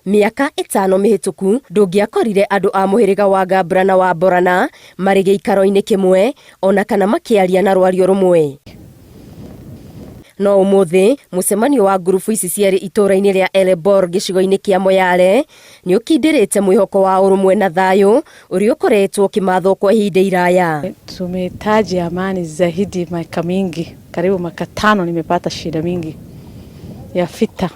Miaka 5 mihituku ndungiakorire andu a muhiriga wa Gabra na wa Borana mari giikaro-ini kimwe ona kana makiaria na rwario rumwe. No umuthi mucemanio wa grupu ici ciari itura-ini ria Elebor gicigo-ini kia Moyale ni ukindirite mwihoko wa urumwe na thayu uria ukoretwo kimathwo kwa ihinda iraya. Tumehitaji amani zaidi miaka mingi, karibu miaka 5 nimepata shida mingi ya vita.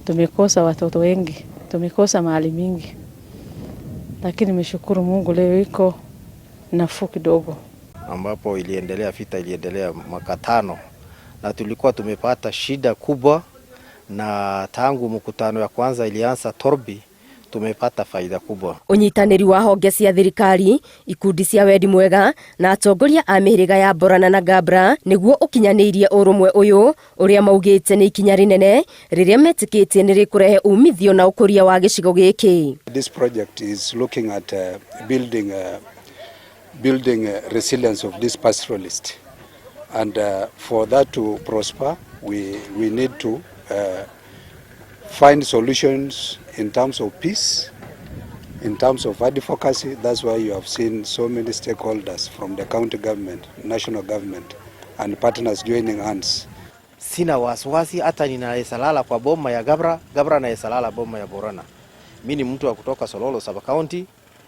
Tumekosa watoto wengi, tumekosa mali mingi, lakini nimeshukuru Mungu leo iko nafuu kidogo. Ambapo vita iliendelea miaka 5 na tulikuwa tumepata shida kubwa, na tangu mkutano ya kwanza ilianza Torbi tumepata faida kubwa. Unyitaniri wa honge cia thirikari, ikundi cia wendi mwega na atongoria a mihiriga ya Borana na Gabra niguo ukinyaniirie urumwe uyu uria maugite ni ikinya rinene riria metikitie ni rikurehe umithio na ukuria wa gicigo giki. This project is looking at building resilience of this pastoralist, and for that to prosper we need to find solutions in terms of peace, in terms of advocacy. That's why you have seen so many stakeholders from the county government, national government and partners joining hands. Sina wasiwasi hata ninaesalala kwa boma ya Gabra na esalala boma ya Borana. Mimi ni mtu wa kutoka Sololo sub county.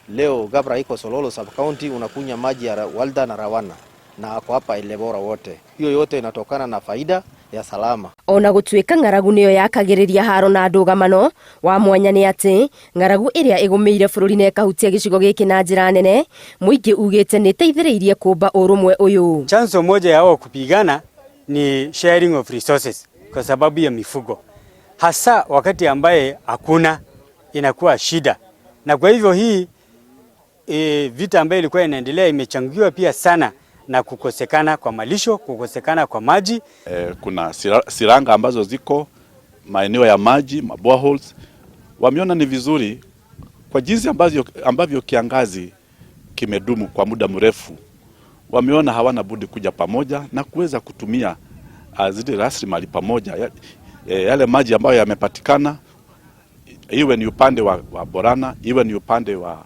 Leo Gabra iko Sololo sub county, unakunya maji ya Walda na Rawana na ako hapa Elebora wote. Hiyo yote inatokana na faida ya salama. Ona gutwika ngaragu niyo yakagiriria haro na ndugamano wa mwanya ni ati ngaragu iria igumeire bururi na ikahutia gicigo giki na njira nene, muingi ugite ni teithiriirie kumba urumwe uyu. Chanzo moja yao kupigana ni sharing of resources kwa sababu ya mifugo, hasa wakati ambaye hakuna inakuwa shida. Na kwa hivyo hii vita ambayo ilikuwa inaendelea imechangiwa pia sana na kukosekana kwa malisho, kukosekana kwa maji. Kuna siranga ambazo ziko maeneo ya maji, boreholes. Wameona ni vizuri kwa jinsi ambavyo kiangazi kimedumu kwa muda mrefu. Wameona hawana budi kuja pamoja na kuweza kutumia zile rasilimali pamoja. Yale maji ambayo yamepatikana, iwe ni upande wa Borana, iwe ni upande wa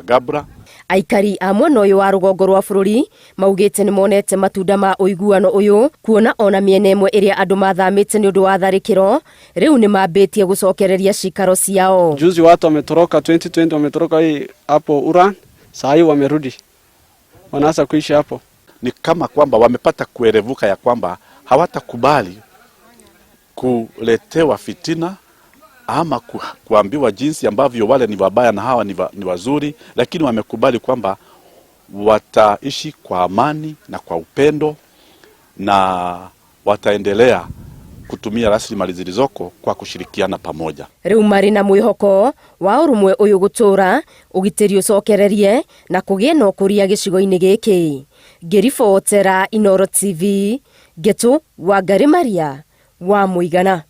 Gabra. Aikari a mwena uyu wa rugongo rwa bururi maugite ni monete matunda ma uiguano uyu, kuona ona miena imwe iria andu mathamite ni undu wa tharikiro riu ni mambitie gucokereria cikaro ciao. Juzi watu wametoroka 2020, wametoroka hii hapo Uran, sasa hivi wamerudi, wanaanza kuishi hapo. Ni kama kwamba wamepata kuerevuka ya kwamba hawatakubali kuletewa fitina ama kuambiwa jinsi ambavyo wale ni wabaya na hawa ni wazuri, lakini wamekubali kwamba wataishi kwa amani na kwa upendo na wataendelea kutumia rasilimali zilizoko kwa kushirikiana pamoja. Riu mari na mwihoko wa urumwe uyu gutura ugitiri ucokererie na kugie no kuria gicigo-ini giki. Ngiribotera Inooro TV, Getu wa Maria wa Muigana.